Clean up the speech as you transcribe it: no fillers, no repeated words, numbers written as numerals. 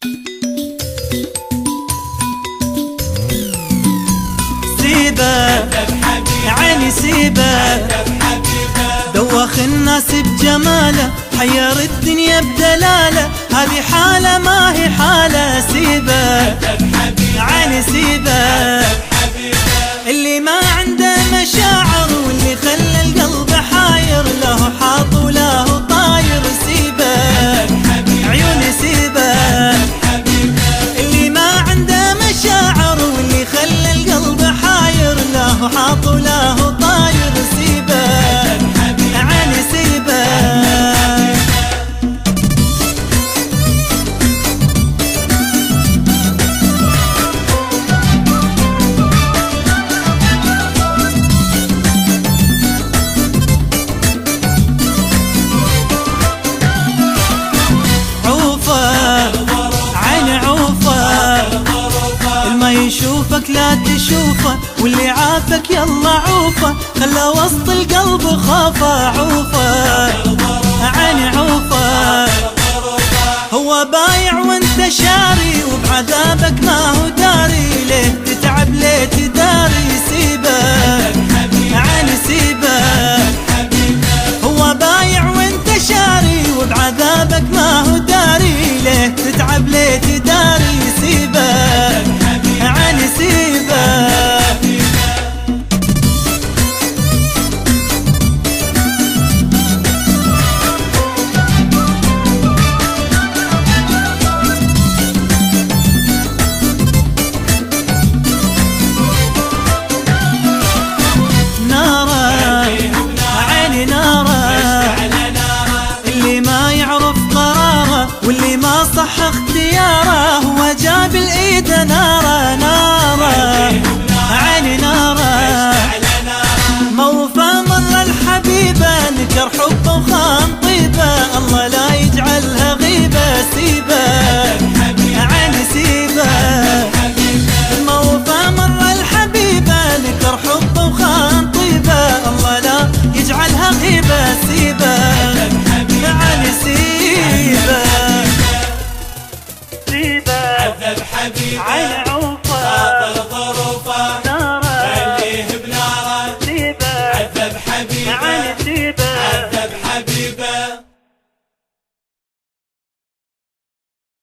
سيبه عيني سيبه، دوخ الناس بجماله، حير الدنيا بدلاله، هذه حالة ما هي حالة. سيبه عيني سيبه، اللي ما عنده مشاعر واللي خلى القلب حاير، له حاط وله طاير. سيبه عيوني سيبه، اللي ما عنده مشاعر واللي خلى القلب حاير، له حاط وله طاير. سيبه عيني سيبه. يشوفك لا تشوفه، واللي عافك يلا عوفه، خلى وسط القلب خوفه. عوفه عيني عوفه، هو بايع وانت شاري، وبعذابك ما هو داري، ليه تتعب ليه تداري. سيبه عيني سيبه، هو بايع وانت شاري، وبعذابك ما هو داري، ليه تتعب ليه تداري. سيبه عيني سيبه. ناره عيني ناره، اللي ما يعرف قراره واللي ما صح اختياره، هو جاب الايد ناره. ناره عيني ناره، موفى مر الحبيبه، نكر حبه وخان طيبه، الله لا يجعلها غيبه. سيبه